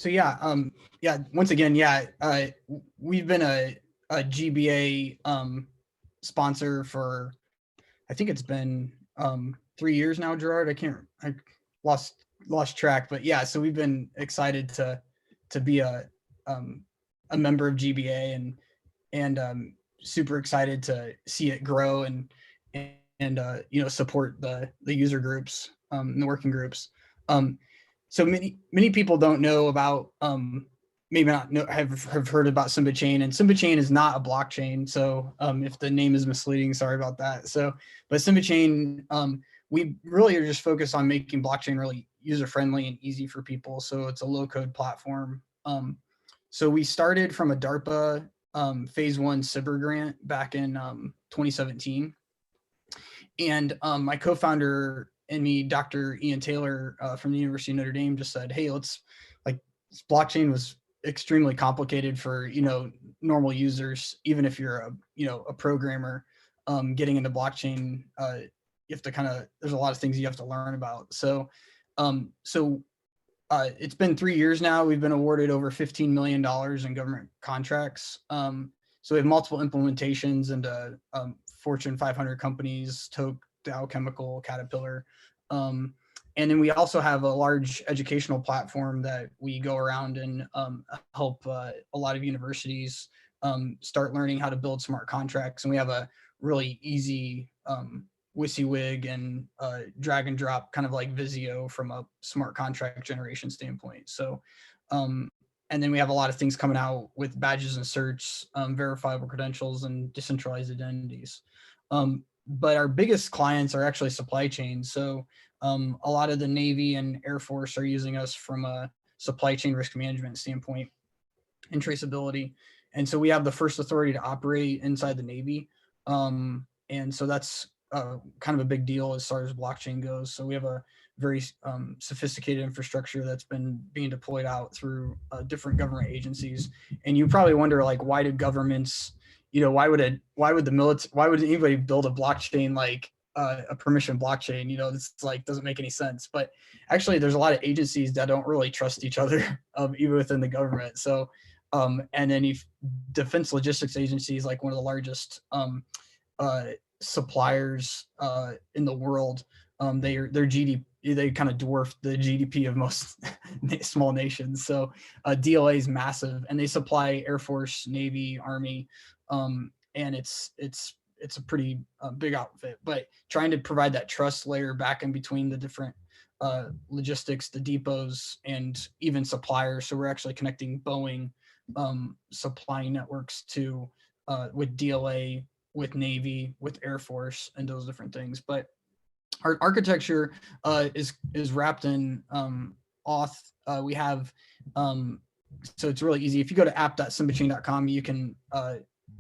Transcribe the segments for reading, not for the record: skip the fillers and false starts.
So yeah, once again, we've been a GBA sponsor for, I think it's been 3 years now, Gerard. I lost track, but yeah, so we've been excited to be um, a member of GBA, and super excited to see it grow and support the user groups and the working groups. Um, so many people don't know about maybe not know have heard about SIMBA chain, and SIMBA chain is not a blockchain. So if the name is misleading, sorry about that. So but SIMBA chain, we really are just focused on making blockchain really user friendly and easy for people. So it's a low code platform. So we started from a DARPA phase 1 SIBR grant back in 2017. And my co-founder and me, Dr. Ian Taylor from the University of Notre Dame, just said, hey, this blockchain was extremely complicated for, normal users. Even if you're a programmer, getting into blockchain, you have to there's a lot of things you have to learn about. So it's been 3 years now. We've been awarded over $15 million in government contracts. So we have multiple implementations into Fortune 500 companies, Dow Chemical, Caterpillar. And then we also have a large educational platform that we go around and help a lot of universities start learning how to build smart contracts. And we have a really easy WYSIWYG and drag and drop, kind of like Visio from a smart contract generation standpoint. So, and then we have a lot of things coming out with badges and certs, verifiable credentials, and decentralized identities. But our biggest clients are actually supply chain. So a lot of the Navy and Air Force are using us from a supply chain risk management standpoint and traceability. And so we have the first authority to operate inside the Navy. And so that's kind of a big deal as far as blockchain goes. So we have a very sophisticated infrastructure that's been being deployed out through different government agencies. And you probably wonder, like, why do governments, why would anybody build a blockchain like a permission blockchain? It's like, doesn't make any sense. But actually, there's a lot of agencies that don't really trust each other, even within the government. So, and then if defense logistics agencies, like one of the largest suppliers in the world, their GDP, they kind of dwarf the GDP of most small nations. So DLA is massive, and they supply Air Force, Navy, Army, and it's a pretty big outfit. But trying to provide that trust layer back in between the different logistics, the depots, and even suppliers. So we're actually connecting Boeing supplying networks to with DLA, with Navy, with Air Force, and those different things. But our architecture is wrapped in auth. We have so it's really easy. If you go to app.simbachain.com, you can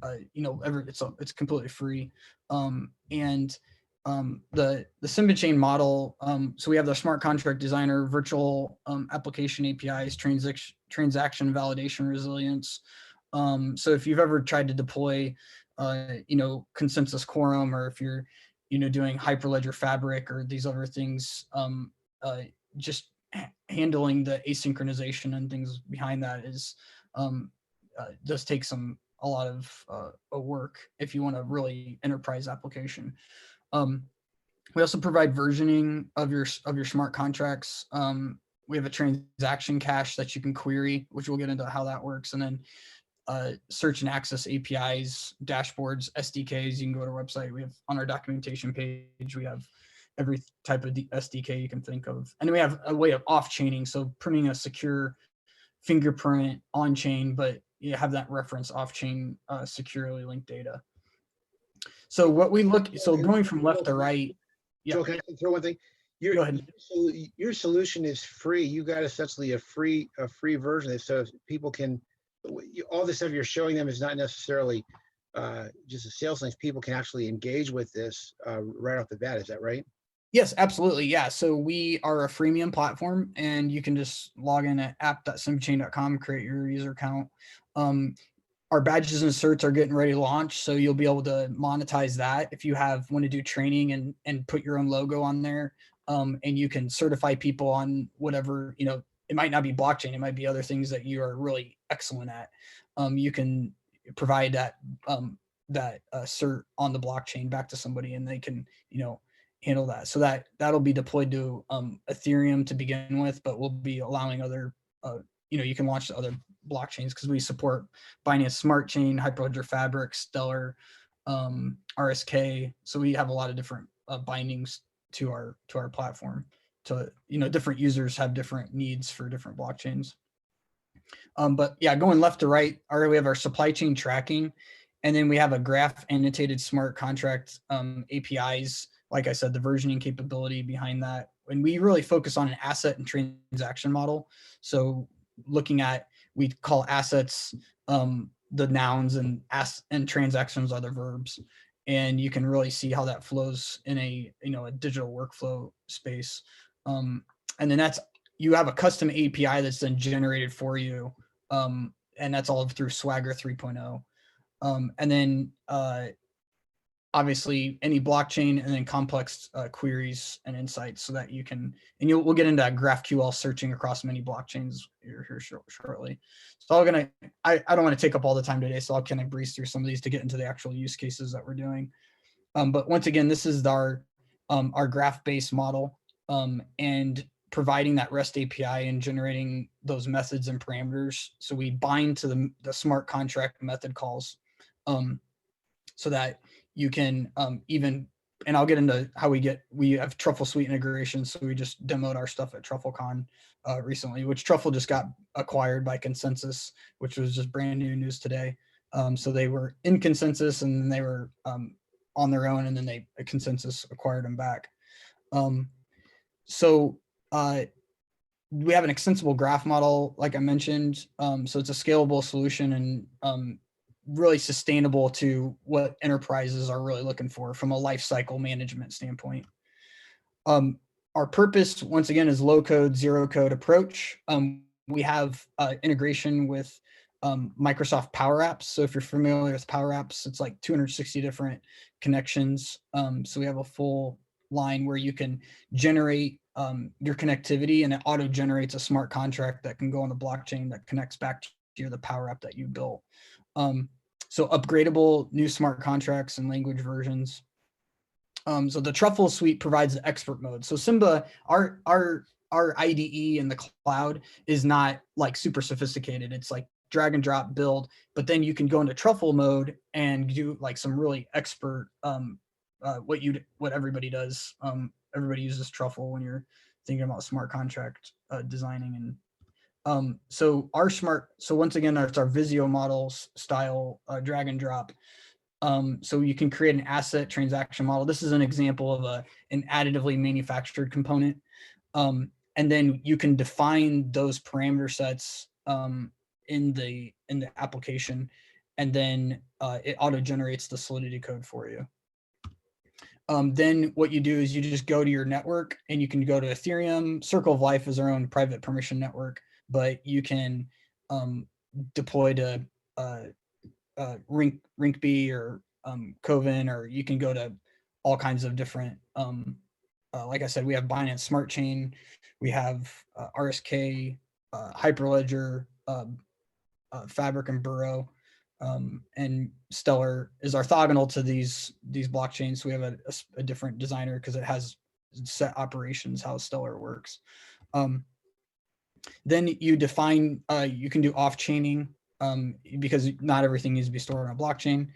it's completely free. And the SIMBA chain model. So we have the smart contract designer, virtual application APIs, transaction validation resilience. So if you've ever tried to deploy consensus quorum, or if you're doing Hyperledger Fabric or these other things, just handling the asynchronization and things behind that is does take a lot of work if you want a really enterprise application. We also provide versioning of your smart contracts. We have a transaction cache that you can query, which we'll get into how that works, and then search and access APIs, dashboards, SDKs. You can go to our website. We have on our documentation page, we have every type of SDK you can think of. And then we have a way of off-chaining, so printing a secure fingerprint on-chain, but you have that reference off-chain securely linked data. So going from left to right. Yeah. Joe, can I throw one thing? Go ahead. Your solution is free. You got essentially a free version, so people can. All the stuff you're showing them is not necessarily just a sales thing. People can actually engage with this right off the bat. Is that right? Yes, absolutely. Yeah. So we are a freemium platform, and you can just log in at app.simbachain.com, create your user account. Our badges and certs are getting ready to launch, so you'll be able to monetize that if you want to do training and put your own logo on there, and you can certify people on whatever, it might not be blockchain, it might be other things that you are really excellent at. You can provide that cert on the blockchain back to somebody, and they can, handle that. So that'll be deployed to Ethereum to begin with, but we'll be allowing other, you can launch to other blockchains because we support Binance Smart Chain, Hyperledger Fabric, Stellar, RSK. So we have a lot of different bindings to our platform. To different users have different needs for different blockchains. But yeah, going left to right, we have our supply chain tracking, and then we have a graph annotated smart contract APIs. Like I said, the versioning capability behind that. And we really focus on an asset and transaction model. So looking at, we call assets the nouns, and transactions are the verbs. And you can really see how that flows in a digital workflow space. And then you have a custom API that's then generated for you. And that's all through Swagger 3.0. And then obviously any blockchain, and then complex queries and insights, so that you can, and we'll get into GraphQL searching across many blockchains here shortly. So I don't want to take up all the time today, so I'll kind of breeze through some of these to get into the actual use cases that we're doing. But once again, this is our graph-based model, and providing that REST API and generating those methods and parameters. So we bind to the smart contract method calls, so that you can even, and I'll get into how we have Truffle Suite integration. So we just demoed our stuff at TruffleCon recently, which Truffle just got acquired by Consensus, which was just brand new news today. So they were in Consensus, and then they were on their own, and then Consensus acquired them back. So we have an extensible graph model, like I mentioned. So it's a scalable solution, and really sustainable to what enterprises are really looking for from a life cycle management standpoint. Our purpose, once again, is low code, zero code approach. We have integration with Microsoft Power Apps. So if you're familiar with Power Apps, it's like 260 different connections. So we have a full line where you can generate your connectivity, and it auto generates a smart contract that can go on the blockchain that connects back to the Power App that you built. So upgradable new smart contracts and language versions. So the Truffle Suite provides the expert mode. So SIMBA, our IDE in the cloud is not like super sophisticated. It's like drag and drop build, but then you can go into Truffle mode and do like some really expert, what everybody does. Everybody uses Truffle when you're thinking about smart contract designing. And so once again, it's our Visio models style drag and drop. So you can create an asset transaction model. This is an example of an additively manufactured component. And then you can define those parameter sets in the application, and then it auto generates the Solidity code for you. Then what you do is you just go to your network, and you can go to Ethereum. Circle of Life is our own private permission network, but you can deploy to Rinkeby or Coven, or you can go to all kinds of different, like I said, we have Binance Smart Chain, we have RSK, Hyperledger, Fabric and Burrow, and Stellar is orthogonal to these blockchains. So we have a different designer because it has set operations, how Stellar works. Then you define, you can do off-chaining, because not everything needs to be stored on a blockchain.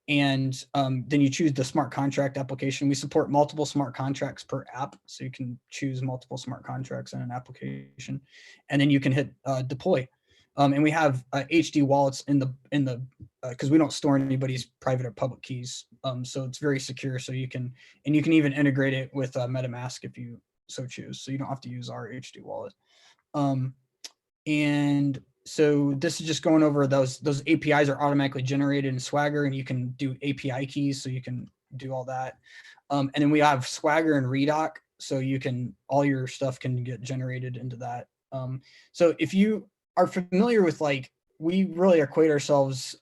And then you choose the smart contract application. We support multiple smart contracts per app, so you can choose multiple smart contracts in an application, and then you can hit deploy. And we have HD wallets in the because we don't store anybody's private or public keys, so it's very secure. So you can even integrate it with MetaMask if you so choose. So you don't have to use our HD wallet. And so this is just going over those APIs are automatically generated in Swagger, and you can do API keys, so you can do all that. And then we have Swagger and Redoc, so all your stuff can get generated into that. So if you are familiar with, like, we really equate ourselves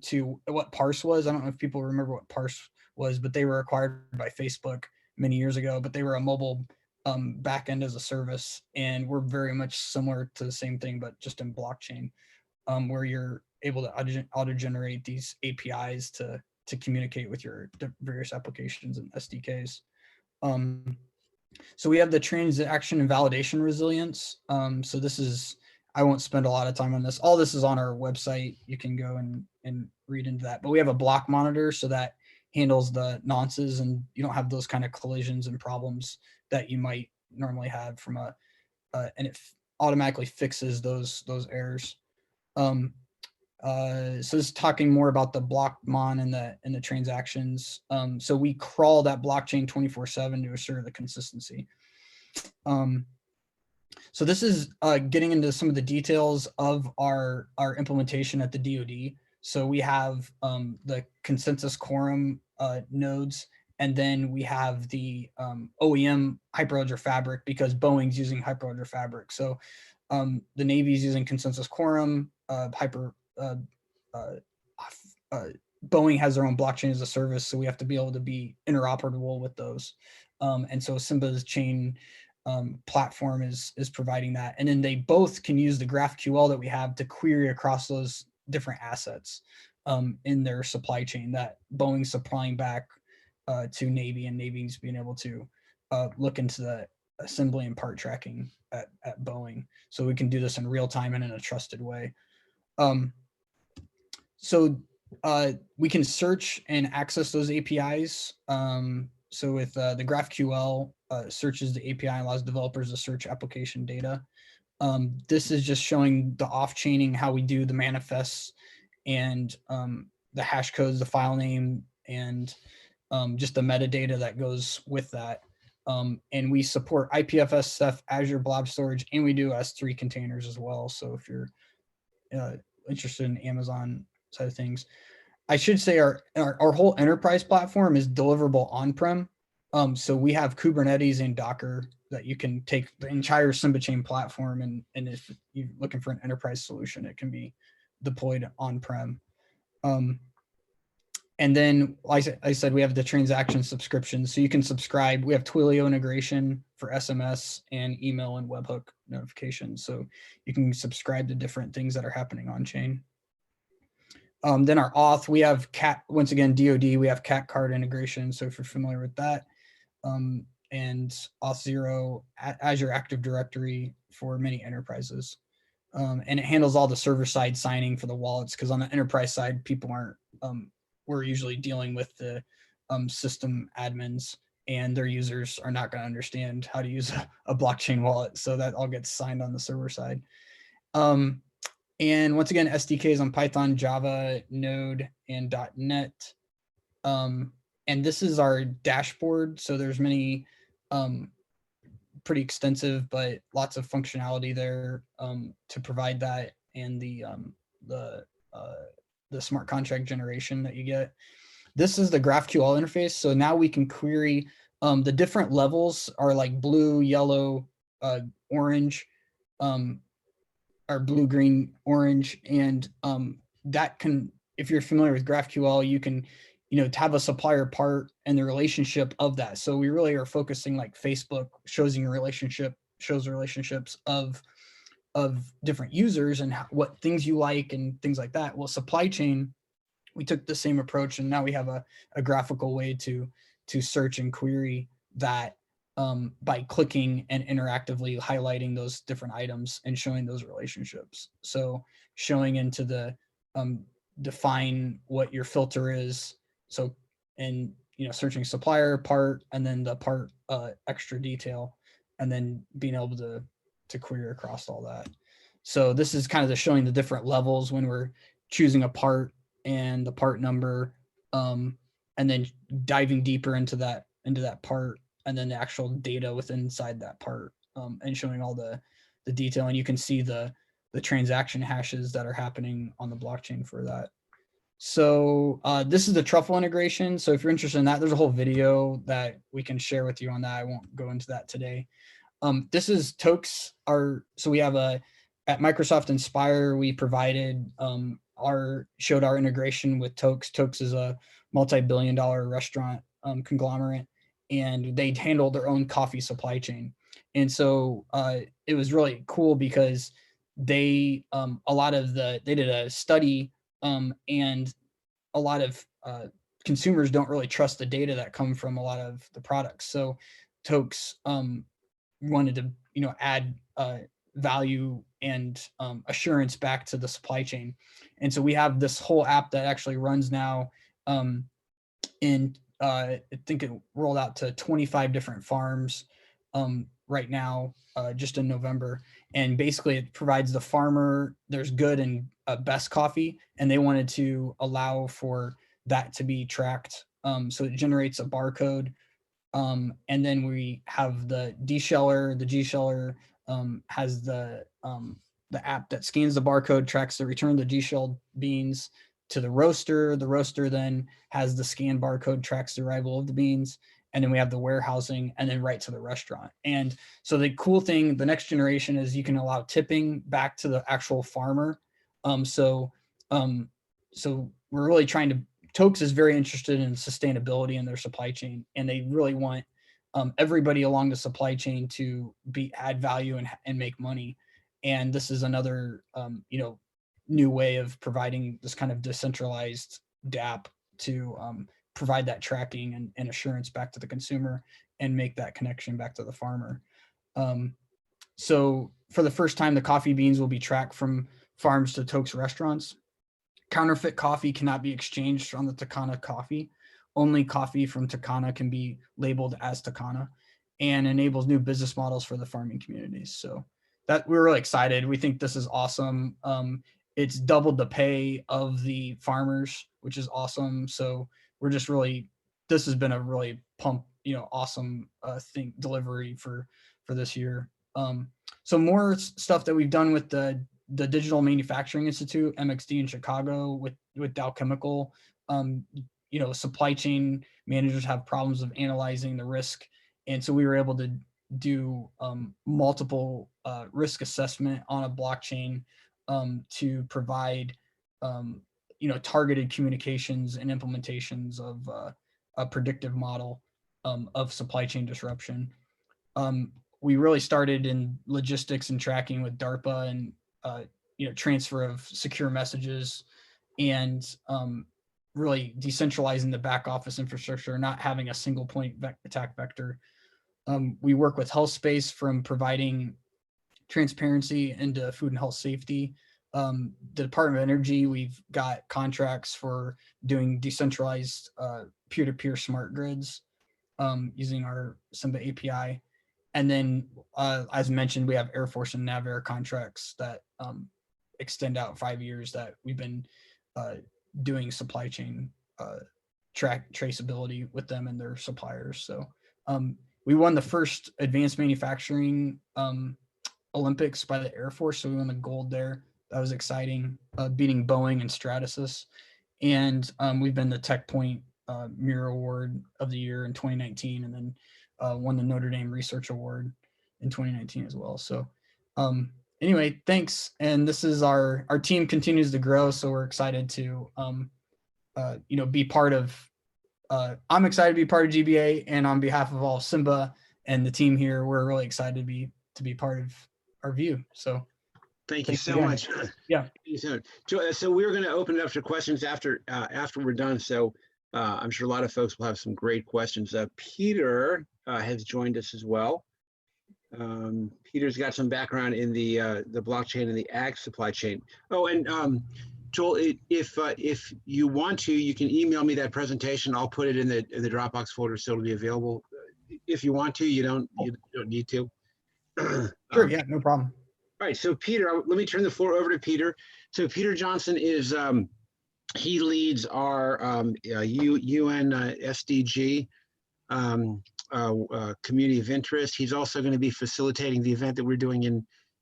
to what Parse was. I don't know if people remember what Parse was, but they were acquired by Facebook many years ago, but they were a mobile back end as a service, and we're very much similar to the same thing, but just in blockchain, where you're able to auto generate these APIs to communicate with your various applications and SDKs. So we have the transaction and validation resilience. So this is, I won't spend a lot of time on this. All this is on our website. You can go and read into that. But we have a block monitor, so that handles the nonces, and you don't have those kind of collisions and problems that you might normally have from and it automatically fixes those errors. So this is talking more about the block mon and the transactions. So we crawl that blockchain 24/7 to assure the consistency. So this is getting into some of the details of our implementation at the DoD. So we have the consensus quorum nodes, and then we have the OEM Hyperledger Fabric, because Boeing's using Hyperledger Fabric. So the Navy's using consensus quorum, Boeing has their own blockchain as a service, so we have to be able to be interoperable with those. And so SIMBA's chain platform is providing that. And then they both can use the GraphQL that we have to query across those different assets in their supply chain that Boeing's supplying back to Navy, and Navy's being able to look into the assembly and part tracking at Boeing. So we can do this in real time and in a trusted way. So we can search and access those APIs. So with the GraphQL, searches the API, allows developers to search application data. This is just showing the off-chaining, how we do the manifests and the hash codes, the file name, and just the metadata that goes with that. And we support IPFS stuff, Azure Blob Storage, and we do S3 containers as well. So if you're interested in Amazon side of things, I should say our whole enterprise platform is deliverable on-prem. So we have Kubernetes and Docker that you can take the entire SIMBA chain platform, and if you're looking for an enterprise solution, it can be deployed on-prem. And then, like I said, we have the transaction subscription, so you can subscribe. We have Twilio integration for SMS and email and webhook notifications, so you can subscribe to different things that are happening on chain. Then our auth, we have once again, DoD, we have CAT card integration. So if you're familiar with that, and Auth0, Azure Active Directory for many enterprises. And it handles all the server side signing for the wallets, because on the enterprise side, people aren't, we're usually dealing with the system admins, and their users are not going to understand how to use a blockchain wallet. So that all gets signed on the server side. And once again, SDKs on Python, Java, Node, and .NET. And this is our dashboard. So there's many pretty extensive, but lots of functionality there to provide that, and the smart contract generation that you get. This is the GraphQL interface. So now we can query the different levels are like blue, yellow, orange, or blue, green, orange. And that can, if you're familiar with GraphQL, you can, to have a supplier part and the relationship of that. So we really are focusing, like Facebook shows relationships of different users and what things you like and things like that. Well, supply chain, we took the same approach, and now we have a graphical way to search and query that by clicking and interactively highlighting those different items and showing those relationships. So showing into the define what your filter is. So, and searching supplier, part, and then the part extra detail, and then being able to query across all that. So this is kind of showing the different levels when we're choosing a part and the part number, and then diving deeper into that part, and then the actual data within inside that part, and showing all the detail. And you can see the transaction hashes that are happening on the blockchain for that. So this is the truffle integration. So if you're interested in that, there's a whole video that we can share with you on that. I won't go into that today. This is Tokes. So we have at Microsoft Inspire, we provided showed our integration with Tokes. Tokes is a multi-billion-dollar restaurant conglomerate, and they handled their own coffee supply chain. And so it was really cool because they they did a study, and a lot of consumers don't really trust the data that come from a lot of the products. So Tokes wanted to add value and assurance back to the supply chain. And so we have this whole app that actually runs now in I think it rolled out to 25 different farms right now, just in November. And basically, it provides the farmer, there's good and best coffee, and they wanted to allow for that to be tracked. So it generates a barcode, and then we have the desheller. The desheller has the app that scans the barcode, tracks the return of the deshelled beans to the roaster. The roaster then has the scan barcode, tracks the arrival of the beans, and then we have the warehousing, and then right to the restaurant. And so the cool thing, the next generation, is you can allow tipping back to the actual farmer. Um, so um, so we're really trying to Tokes is very interested in sustainability in their supply chain, and they really want everybody along the supply chain to add value and make money. And this is another new way of providing this kind of decentralized DApp to provide that tracking and assurance back to the consumer and make that connection back to the farmer. So for the first time, the coffee beans will be tracked from farms to Tokes restaurants. Counterfeit coffee cannot be exchanged on the Takana coffee. Only coffee from Takana can be labeled as Takana, and enables new business models for the farming communities. So that we're really excited. We think this is awesome. It's doubled the pay of the farmers, which is awesome. So we're just really, this has been a really awesome thing delivery for this year. So more stuff that we've done with the Digital Manufacturing Institute, MXD in Chicago, with Dow Chemical. Supply chain managers have problems of analyzing the risk, and so we were able to do multiple risk assessment on a blockchain to provide targeted communications and implementations of a predictive model of supply chain disruption. We really started in logistics and tracking with DARPA and transfer of secure messages, and really decentralizing the back office infrastructure, not having a single point attack vector. We work with health space from providing transparency into food and health safety. The Department of Energy, we've got contracts for doing decentralized peer-to-peer smart grids using our SIMBA API. And then, as mentioned, we have Air Force and NavAir contracts that extend out 5 years that we've been doing supply chain traceability with them and their suppliers. So we won the first advanced manufacturing Olympics by the Air Force. So we won the gold there. That was exciting, beating Boeing and Stratasys. And we've been the Tech Point Mirror Award of the Year in 2019, and then won the Notre Dame Research Award in 2019 as well. So anyway, thanks. And this is our team continues to grow. So we're excited to, be part of, I'm excited to be part of GBA, and on behalf of all SIMBA and the team here, we're really excited to be part of our view. So thank you so much. Yeah. So we're going to open it up to questions after we're done. So I'm sure a lot of folks will have some great questions. Peter has joined us as well. Peter's got some background in the blockchain and the ag supply chain. Oh, and Joel, if you want to, you can email me that presentation. I'll put it in the Dropbox folder, so it'll be available. If you want to, you don't need to. Sure. Yeah. No problem. All right. So Peter, let me turn the floor over to Peter. So Peter Johnson is he leads our UN SDG community of interest. He's also going to be facilitating the event that we're doing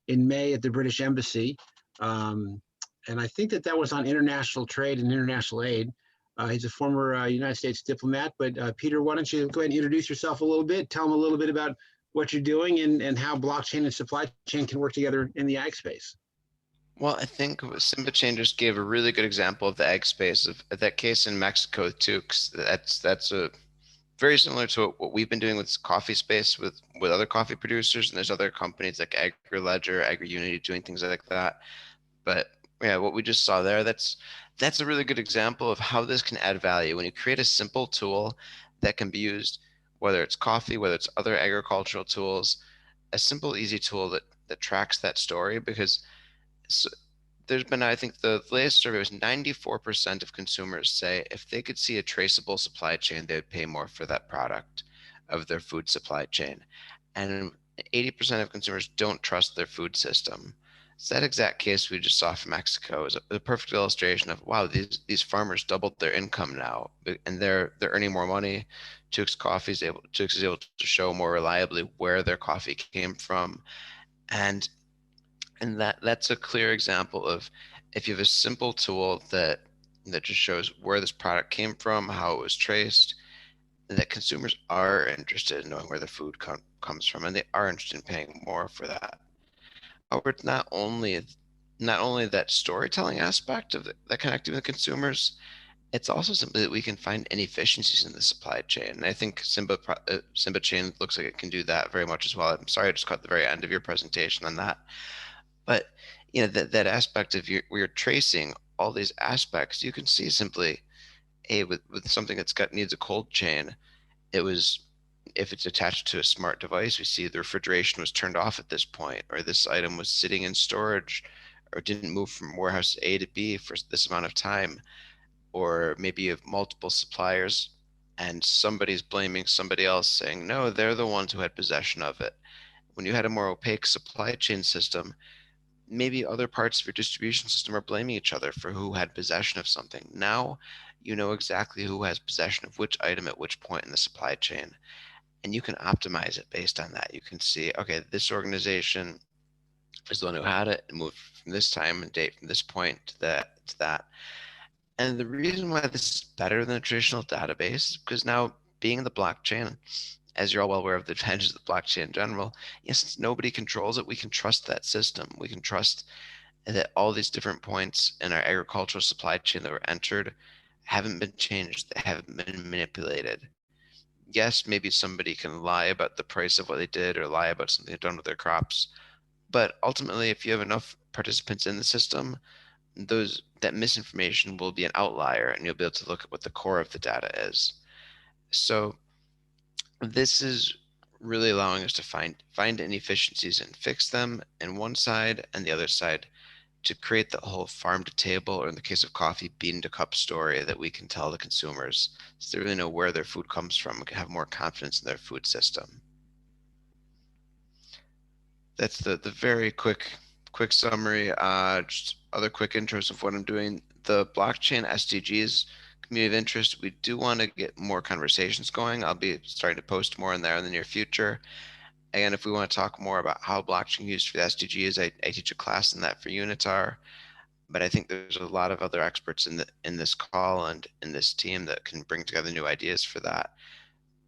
in May at the British Embassy. And I think that was on international trade and international aid. He's a former United States diplomat. But Peter, why don't you go ahead and introduce yourself a little bit, tell them a little bit about what you're doing and how blockchain and supply chain can work together in the ag space. Well, I think SIMBA Chain just gave a really good example of the ag space of that case in Mexico too, because that's a very similar to what we've been doing with coffee space with other coffee producers, and there's other companies like AgriLedger, AgriUnity doing things like that. But yeah, what we just saw there, that's a really good example of how this can add value when you create a simple tool that can be used, whether it's coffee, whether it's other agricultural tools, a simple, easy tool that tracks that story. Because so, there's been, I think the latest survey was 94% of consumers say if they could see a traceable supply chain, they would pay more for that product of their food supply chain. And 80% of consumers don't trust their food system. So that exact case we just saw from Mexico is a perfect illustration of, wow, these farmers doubled their income now, and they're earning more money. Tux is able to show more reliably where their coffee came from, and that's a clear example of, if you have a simple tool that just shows where this product came from, how it was traced, that consumers are interested in knowing where the food comes from, and they are interested in paying more for that. However, it's not only that storytelling aspect of that connecting with consumers, it's also simply that we can find inefficiencies in the supply chain. And I think Simba chain looks like it can do that very much as well. I'm sorry I just caught the very end of your presentation on that. But that aspect of where you're tracing all these aspects, you can see simply, with something needs a cold chain, it was, if it's attached to a smart device, we see the refrigeration was turned off at this point, or this item was sitting in storage, or didn't move from warehouse A to B for this amount of time. Or maybe you have multiple suppliers and somebody's blaming somebody else, saying, no, they're the ones who had possession of it. When you had a more opaque supply chain system, maybe other parts of your distribution system are blaming each other for who had possession of something. Now you know exactly who has possession of which item at which point in the supply chain, and you can optimize it based on that. You can see, okay, this organization is the one who had it and moved from this time and date from this point to that. And the reason why this is better than a traditional database is because now, being in the blockchain, as you're all well aware of the advantages of the blockchain in general, since nobody controls it, we can trust that system. We can trust that all these different points in our agricultural supply chain that were entered haven't been changed, they haven't been manipulated. Yes, maybe somebody can lie about the price of what they did or lie about something they've done with their crops. But ultimately, if you have enough participants in the system, that misinformation will be an outlier, and you'll be able to look at what the core of the data is. So this is really allowing us to find inefficiencies and fix them in one side, and the other side to create the whole farm to table, or in the case of coffee, bean to cup story that we can tell the consumers, so they really know where their food comes from and can have more confidence in their food system. That's the very quick summary. Just other quick intros of what I'm doing. The blockchain SDGs community of interest, we do want to get more conversations going. I'll be starting to post more in there in the near future. And if we want to talk more about how blockchain is used for the SDGs, I teach a class in that for Unitar. But I think there's a lot of other experts in this call and in this team that can bring together new ideas for that.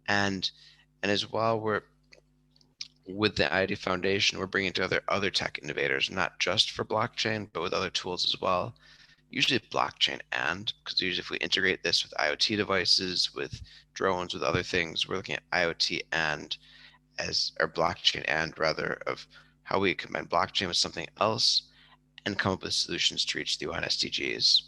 And as well, with the ID Foundation, we're bringing together other tech innovators, not just for blockchain, but with other tools as well. Usually blockchain, and because usually if we integrate this with IoT devices, with drones, with other things, we're looking at IoT and or blockchain and rather, of how we combine blockchain with something else and come up with solutions to reach the UN SDGs.